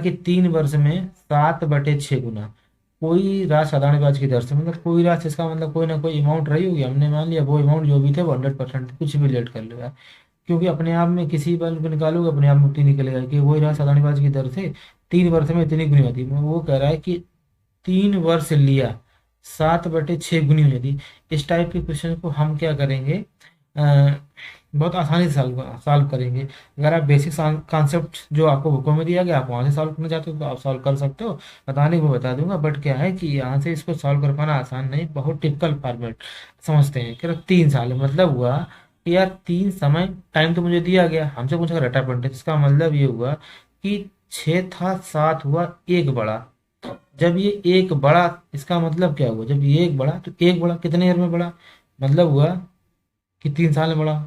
कि 3 वर्ष में 7/6 गुना कोई राशि साधारण ब्याज की दर से, मतलब कोई राशि, इसका मतलब कोई ना कोई अमाउंट रही होगी। हमने मान लिया वो अमाउंट जो भी थे वो 100% कुछ भी लेट कर लेगा, क्योंकि अपने आप में किसी बल को निकालोगे अपने आप में उतनी निकलेगा कि वही राशि साधारण ब्याज की दर से 3 वर्ष में इतनी गुनी होती है। वो कह रहा है कि 3 वर्ष लिया, 7/6 गुनी हुई थी। इस टाइप के क्वेश्चन को हम क्या करेंगे, बहुत आसानी से सॉल्व करेंगे। अगर आप बेसिक कॉन्सेप्ट जो आपको बुकों में दिया गया आप वहाँ से सॉल्व करना चाहते हो तो आप सॉल्व कर सकते हो, बताने को बता दूंगा। बट क्या है कि यहाँ से इसको सॉल्व कर पाना आसान नहीं, बहुत टिपिकल फॉर्मेट समझते हैं कि 3 साल मतलब हुआ कि यार 3 समय टाइम तो मुझे दिया गया, हमसे पूछा डाटा पॉइंट, इसका मतलब ये हुआ कि 6 था, 7 हुआ, एक बड़ा। जब ये एक बड़ा, इसका मतलब क्या हुआ, जब ये एक बड़ा तो एक बड़ा कितने ईयर में बड़ा, मतलब हुआ कि 3 साल में बड़ा।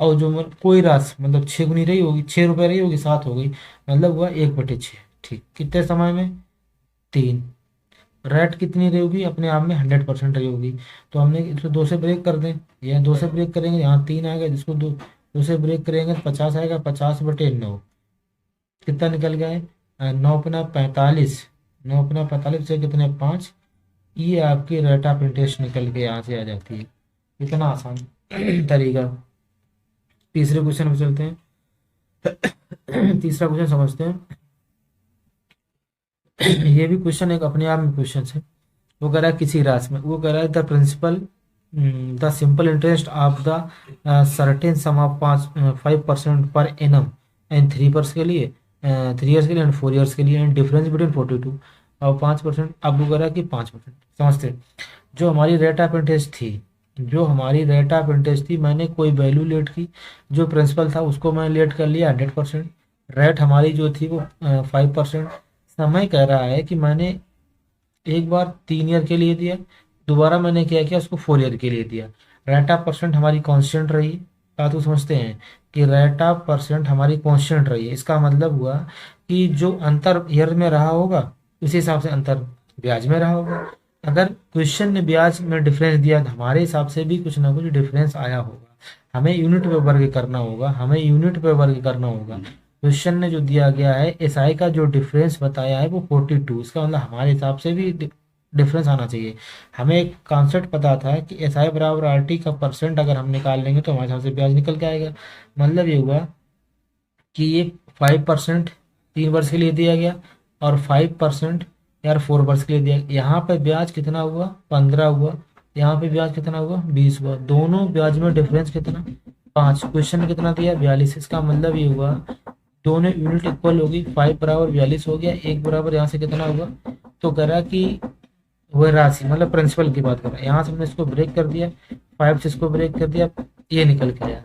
और जो कोई राशि मतलब 6 गुनी रही होगी, 6 रुपए रही होगी, 7 हो गई, मतलब हुआ 1/6। ठीक, कितने समय में, 3। रेट कितनी रही होगी, अपने आप में 100% रही होगी। तो हमने इसको 2 से ब्रेक कर दें, यह 2 से ब्रेक करेंगे, यहाँ 3 आएगा, जिसको 2 से ब्रेक करेंगे तो 50 आएगा, 50/9 कितना निकल गया है, 9×9 = 45। 9×9 = 45 से कितने, 5। ये आपकी रेट ऑफ इंटरेस्ट निकल के यहाँ से आ जाती है। इतना आसान तरीका। तीसरे क्वेश्चन पे चलते हैं। तीसरा क्वेश्चन समझते हैं। ये भी क्वेश्चन एक अपने आप में क्वेश्चन है। वो कह रहा है किसी राशि में, वो कह रहा है the principal, the simple interest of the certain sum of 5% per annum and 3 वर्ष के लिए, 3 ईयर्स के लिए एंड 4 ईयर्स के लिए, एंड डिफरेंस बिटवीन 42 और 5%। अब वो कह रहा है कि 5%। समझते हैं। जो हमारी रेट ऑफ इंटरेस्ट थी, जो हमारी रेट ऑफ इंटरेस्ट थी, मैंने कोई वैल्यू लेट की, जो प्रिंसिपल था उसको मैंने लेट कर लिया 100%। रेट हमारी जो थी वो 5%। समय कह रहा है कि मैंने एक बार 3 ईयर के लिए दिया, दोबारा मैंने क्या किया, उसको 4 ईयर के लिए दिया। रेट ऑफ परसेंट हमारी कांस्टेंट रही। बात को समझते हैं कि रेट ऑफ परसेंट हमारी कांस्टेंट रही है, इसका मतलब हुआ कि जो अंतर ईयर में रहा होगा उसी हिसाब से अंतर ब्याज में रहा होगा। अगर क्वेश्चन ने ब्याज में डिफरेंस दिया तो हमारे हिसाब से भी कुछ ना कुछ डिफरेंस आया होगा। हमें यूनिट पे वर्ग करना होगा, हमें यूनिट पे वर्ग करना होगा। क्वेश्चन ने जो दिया गया है एसआई का जो डिफरेंस बताया है वो 42, इसका मतलब हमारे हिसाब से भी डिफरेंस आना चाहिए। हमें एक कॉन्सेप्ट पता था कि एसआई बराबर आरटी का परसेंट अगर हम निकाल लेंगे तो हमारे हिसाब से ब्याज निकल के आएगा। मतलब ये हुआ कि ये 5% 3 वर्ष के लिए दिया गया और 5% यार 4 वर्ष के लिए दिया गया। यहाँ पे ब्याज कितना हुआ, 15 हुआ। यहाँ पे ब्याज कितना हुआ, 20 हुआ। दोनों ब्याज में डिफरेंस कितना, 5। क्वेश्चन ने कितना दिया, 42। इसका मतलब ये हुआ दोनों यूनिट इक्वल होगी, 5 बराबर 42 हो गया, एक बराबर यहाँ से कितना होगा। तो कह रहा कि वह राशि मतलब प्रिंसिपल की बात कर रहा है, यहाँ से हमने इसको ब्रेक कर दिया, 5 से इसको ब्रेक कर दिया, ये निकल के आया।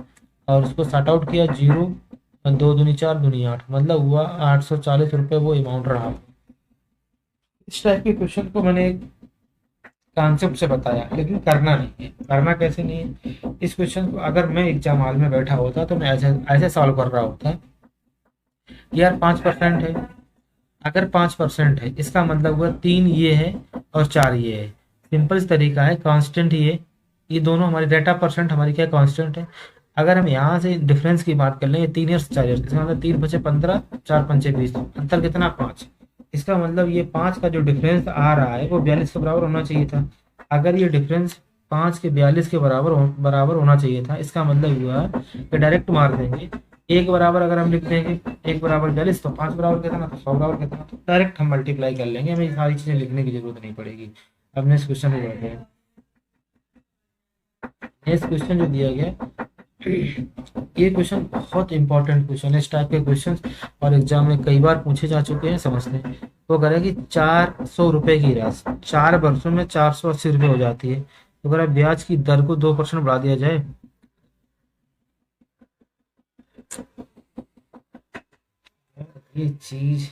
और उसको सॉर्ट आउट किया, 0, 2 दूनी 4 दूनी 8, मतलब हुआ 840 रुपये वो अमाउंट रहा। इस टाइप के क्वेश्चन को मैंने कॉन्सेप्ट से बताया, लेकिन करना नहीं है। करना कैसे नहीं है, इस क्वेश्चन को अगर मैं एग्जाम हॉल में बैठा होता तो मैं ऐसे ऐसे सॉल्व कर रहा होता। यार 5% है, अगर 5% है इसका मतलब हुआ 3 ये है और 4 ये है। सिंपल तरीका है, कांस्टेंट ये दोनों हमारी डेटा परसेंट हमारी क्या कांस्टेंट है। अगर हम यहाँ से डिफरेंस की बात कर लें, ये 3 ईयर्स 4 ईयर्स, इसका मतलब 3×5 = 15, 4×5 = 20, अंतर कितना, 5। इसका मतलब ये 5 का जो डिफरेंस आ रहा है वो 42 के बराबर होना चाहिए था। अगर ये डिफरेंस 5 के 42 के बराबर होना चाहिए था, इसका मतलब हुआ कि डायरेक्ट मार देंगे। एक बराबर अगर हम लिख देंगे 1 बराबर 42, तो 5 बराबर कितना, तो 100 बराबर कितना, तो डायरेक्ट हम मल्टीप्लाई कर लेंगे, हमें ये सारी चीजें लिखने की जरूरत नहीं पड़ेगी। अब नेक्स्ट क्वेश्चन पे जाते हैं। नेक्स्ट क्वेश्चन जो दिया गया, ये क्वेश्चन बहुत इंपॉर्टेंट क्वेश्चन है। इस टाइप के क्वेश्चन और एग्जाम में कई बार पूछे जा चुके हैं, समझते हैं। वो कह रहा है कि 400 रुपए की राशि 4 वर्षों में 480 रुपये हो जाती है, तो अगर ब्याज की दर को 2% बढ़ा दिया जाए, ये चीज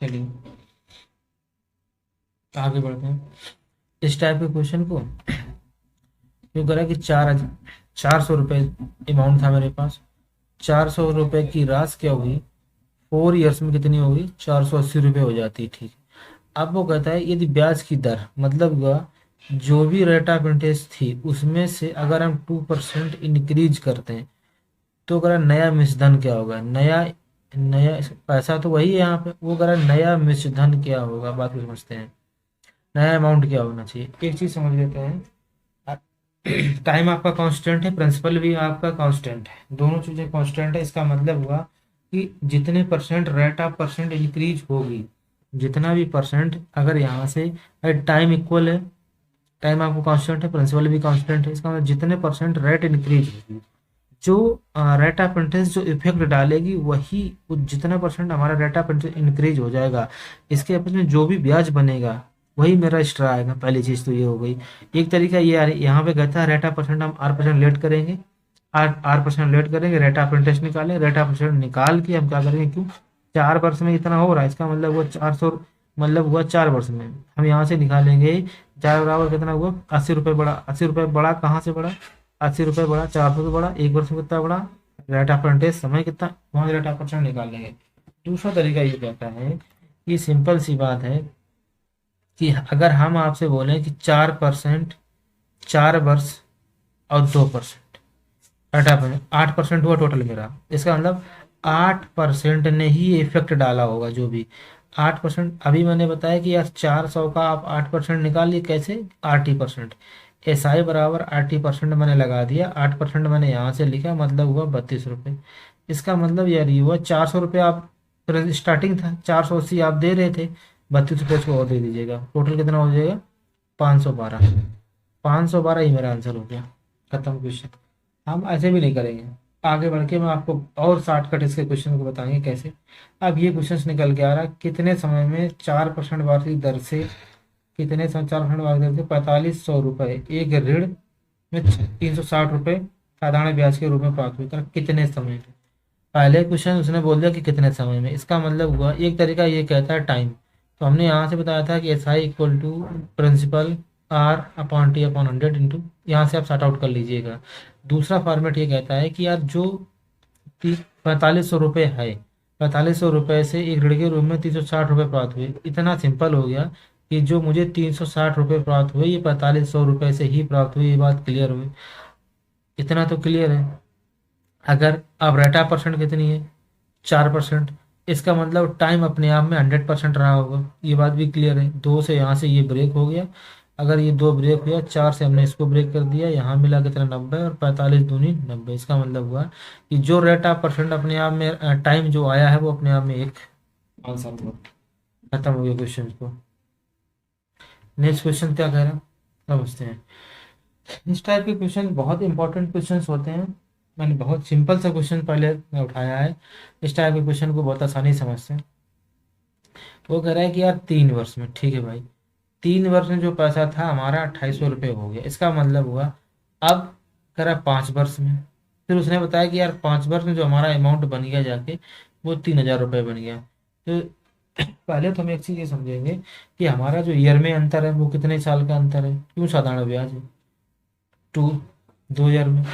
चलिए आगे बढ़ते हैं। इस टाइप के क्वेश्चन को क्यों करा कि 400 रुपये अमाउंट था मेरे पास। 400 रुपये की राशि क्या हुई, 4 ईयर्स में कितनी होगी, 480 रुपये हो जाती है। ठीक है। अब वो कहता है यदि ब्याज की दर मतलब हुआ जो भी रेट ऑफ इंटरेस्ट थी उसमें से अगर हम 2% इंक्रीज करते हैं तो अगर नया मिश्रधन क्या होगा, नया नया पैसा तो वही है यहाँ पे, वो अगर नया मिश्रधन क्या होगा, बात को समझते हैं। नया अमाउंट क्या होना चाहिए, एक चीज समझ लेते हैं। टाइम आपका कांस्टेंट है, प्रिंसिपल भी आपका कांस्टेंट है, दोनों चीजें कांस्टेंट है। इसका मतलब हुआ कि जितने percent rate of percent increase होगी, जितना भी परसेंट अगर यहाँ से टाइम इक्वल है, टाइम आपको कांस्टेंट है, प्रिंसिपल भी कांस्टेंट है, इसका मतलब जितने परसेंट रेट इंक्रीज होगी, जो रेट ऑफ इंटरेस्ट जो इफेक्ट डालेगी वही जितना परसेंट हमारा रेट ऑफ इंटरेस्ट इंक्रीज हो जाएगा, इसके अपेक्ष में जो भी ब्याज बनेगा वही मेरा एक्स्ट्रा आएगा। पहली चीज तो ये हो गई। एक तरीका ये यहाँ पे कहता है रेट ऑफ परसेंट हम R% लेट करेंगे, R% लेट करेंगे, रेट ऑफ इंटरेस्ट निकालें, रेट ऑफ इंटरेस्ट निकाल के हम क्या करेंगे, क्यों 4 वर्ष में इतना हो रहा है, इसका मतलब वो 400, मतलब हुआ 4 वर्ष में हम यहाँ से निकालेंगे 4 बराबर कितना हुआ 80 रुपये बढ़ा। 80 रुपये बढ़ा कहाँ से बढ़ा, 80 रुपये बढ़ा 400 से बढ़ा, 1 वर्ष में कितना बढ़ा, रेट ऑफ इंटरेस्ट समय कितना, वहाँ से रेट ऑफ परसेंट निकाल लेंगे। दूसरा तरीका ये कहता है कि सिंपल सी बात है कि अगर हम आपसे बोलें कि 4%, 4 वर्ष और 2%, 8% हुआ टोटल मेरा, इसका मतलब 8% ने ही इफेक्ट डाला होगा जो भी 8%। अभी मैंने बताया कि यार 400 का आप 8% निकालिए, कैसे, 8%। SI बराबर 8% मैंने लगा दिया, 8% मैंने यहाँ से लिखा, मतलब हुआ 32 रुपये। इसका मतलब यार ये हुआ 400 रुपये आप स्टार्टिंग था, 480 आप दे रहे थे, 32 रुपये इसको और दे दीजिएगा, टोटल कितना हो जाएगा 512। 512 ही मेरा आंसर हो गया, खत्म क्वेश्चन। हम ऐसे भी नहीं करेंगे, आगे बढ़ के मैं आपको और शॉर्टकट इसके क्वेश्चन को बताएंगे कैसे। अब ये क्वेश्चन निकल के आ रहा है, कितने समय में 4% वार्षिक दर से, कितने समय 4% वार्षिक दर से 4500 रुपये एक ऋण में 360 रुपये साधारण ब्याज के रूप में प्राप्त हुए, कितने समय में। पहले क्वेश्चन उसने बोल दिया कि कितने समय में, इसका मतलब हुआ एक तरीका ये कहता है टाइम, तो हमने यहाँ से बताया था कि SI equal to principal R/T/100 into, यहाँ से आप सॉर्ट आउट कर लीजिएगा। दूसरा फॉर्मेट ये कहता है कि यार जो 4500 रुपये है, 4500 रुपये से एक ऋण के रूप में 360 रुपये प्राप्त हुए, इतना सिंपल हो गया कि जो मुझे 360 रुपये प्राप्त हुए ये 4500 रुपये से ही प्राप्त हुए, ये बात क्लियर हुई, इतना तो क्लियर है। अगर अब रेट ऑफ परसेंट कितनी है, 4%, इसका मतलब टाइम अपने आप में 100% रहा होगा, ये बात भी क्लियर है। 2 से यहाँ से ये ब्रेक हो गया, अगर ये 2 ब्रेक हुआ, 4 से हमने इसको ब्रेक कर दिया, यहाँ मिला कितना 90, और 45 दूनी 90। इसका मतलब हुआ कि जो रेट ऑफ परसेंट अपने आप में टाइम जो आया है वो अपने आप में एक आंसर हुआ। खत्म हो गया क्वेश्चन को। नेक्स्ट क्वेश्चन क्या कह रहा है समझते हैं। इस टाइप के क्वेश्चन बहुत इंपॉर्टेंट क्वेश्चन होते हैं, मैंने बहुत सिंपल सा क्वेश्चन पहले उठाया है, इस टाइप के क्वेश्चन को बहुत आसानी से समझते हैं। वो कह रहा है कि यार 3 वर्ष में, ठीक है भाई, 3 वर्ष में जो पैसा था हमारा 2800 रुपये हो गया, इसका मतलब हुआ अब करा 5 वर्ष में, फिर उसने बताया कि यार 5 वर्ष में जो हमारा अमाउंट बन गया जाके वो 3000 रुपये बन गया। तो पहले तो हम एक चीज़ ये समझेंगे कि हमारा जो ईयर में अंतर है वो कितने साल का अंतर है, क्यों साधारण ब्याज है, 2000 में।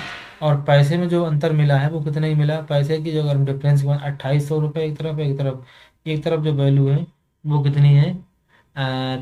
और पैसे में जो अंतर मिला है वो कितना ही मिला, पैसे की जो अगर हम डिफरेंस 2800 रुपये एक तरफ, एक तरफ जो वैल्यू है वो कितनी है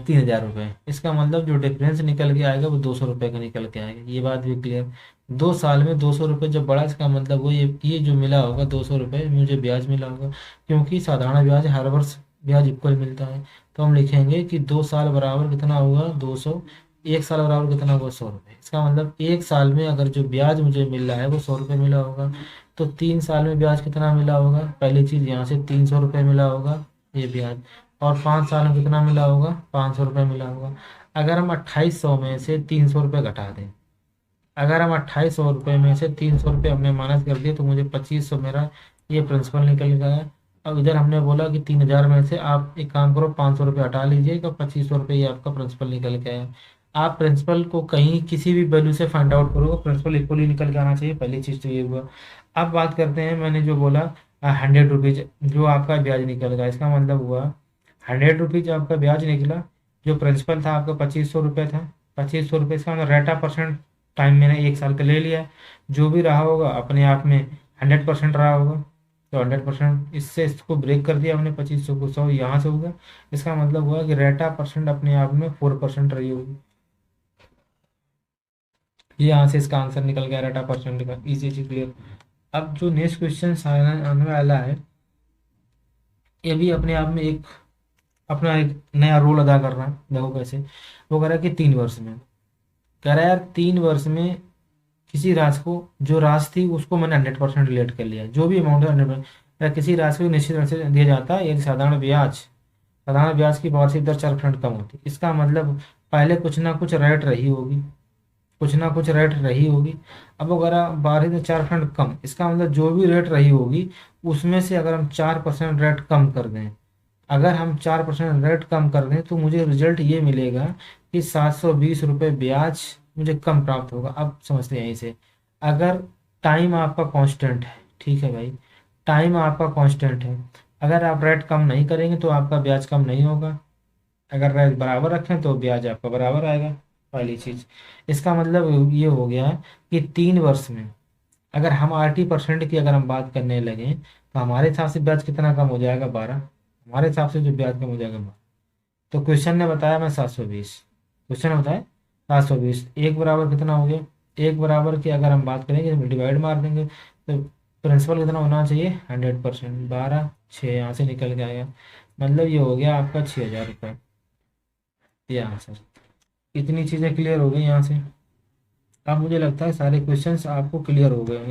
3000 रुपये। इसका मतलब जो डिफरेंस निकल के आएगा वो 200 रुपये का निकल के आएगा, ये बात भी क्लियर। 2 साल में 200 रुपये जब बढ़ा, इसका मतलब वो ये जो मिला होगा 200 रुपये मुझे ब्याज मिला होगा, क्योंकि साधारण ब्याज हर वर्ष ब्याज इक्वल मिलता है। तो हम लिखेंगे कि 2 साल बराबर कितना हुआ 200, 1 साल बराबर कितना हुआ 100 रुपये। इसका मतलब 1 साल में अगर जो ब्याज मुझे मिल रहा है वो 100 रुपये मिला होगा, तो 3 साल में ब्याज कितना मिला होगा, पहली चीज़ यहाँ से 300 रुपये मिला होगा ये ब्याज, और 5 साल में कितना मिला होगा 500 रुपये मिला होगा। अगर हम 2800 में से 300 रुपये घटा दें, अगर हम 2800 रुपये में से 300 रुपये हमने माइनस कर दिए तो मुझे 2500 मेरा ये प्रिंसिपल निकल गया। अब इधर हमने बोला कि 3000 में से आप एक काम करो 500 रुपये हटा लीजिएगा, 2500 रुपये ये आपका प्रिंसिपल निकल के आया। आप प्रिंसिपल को कहीं किसी भी वैल्यू से फाइंड आउट करो, प्रिंसिपल इक्वली निकल के आना चाहिए, पहली चीज़ तो ये हुआ। अब बात करते हैं, मैंने जो बोला 100 रुपीज जो आपका ब्याज निकल गया, इसका मतलब हुआ 100 रुपीज आपका ब्याज निकला, जो प्रिंसिपल था आपका 2500 रुपये था, 2500 रुपये, इसका मतलब रेट ऑफ परसेंट टाइम मैंने 1 साल का ले लिया है। जो भी रहा होगा अपने आप में 100% रहा होगा, तो 100% इससे इसको ब्रेक कर दिया हमने, 2500 को 100 यहाँ से होगा। इसका मतलब हुआ कि रेट ऑफ परसेंट अपने आप में 4% रही होगी। ये यहाँ से इसका आंसर निकल गया, रेट ऑफ परसेंट का। इजी चीज क्लियर। अब जो नेक्स्ट क्वेश्चन आने वाला है, ये भी अपने आप में एक अपना एक नया रोल अदा कर रहा है। देखो कैसे, वो कह रहा है कि 3 वर्ष में, कह रहा है यार 3 वर्ष में किसी राशि को, जो राशि थी उसको मैंने 100% रिलेट कर लिया, जो भी अमाउंट है 100%, किसी राशि को निश्चित रूप से दिया जाता है, यदि साधारण ब्याज की वार्षिक दर 4% कम होती है। इसका मतलब पहले कुछ ना कुछ रेट रही होगी, कुछ ना कुछ रेट रही होगी। अब अगर आप 12 से 4% कम, इसका मतलब जो भी रेट रही होगी उसमें से अगर हम 4% रेट कम कर दें, अगर हम 4% रेट कम कर दें तो मुझे रिजल्ट ये मिलेगा कि 720 रुपये ब्याज मुझे कम प्राप्त होगा। अब समझते हैं यहीं से, अगर टाइम आपका कांस्टेंट है, ठीक है भाई, टाइम आपका कांस्टेंट है, अगर आप रेट कम नहीं करेंगे तो आपका ब्याज कम नहीं होगा, अगर रेट बराबर रखें तो ब्याज आपका बराबर आएगा। पहली चीज, इसका मतलब ये हो गया कि 3 वर्ष में अगर हम 80% की अगर हम बात करने लगे तो हमारे हिसाब से ब्याज कितना कम हो जाएगा, 12। हमारे हिसाब से जो ब्याज कम हो जाएगा 12। तो क्वेश्चन ने बताया मैं 720, क्वेश्चन ने बताया 720, एक बराबर कितना हो गया, एक बराबर की अगर हम बात करेंगे तो डिवाइड मार देंगे, तो प्रिंसिपल कितना होना चाहिए, 100%, 12, 6 यहाँ से निकल के आएगा, मतलब ये हो गया आपका 6000 रुपये। ये आंसर। इतनी चीज़ें क्लियर हो गई यहाँ से। अब मुझे लगता है सारे क्वेश्चंस आपको क्लियर हो गए होंगे।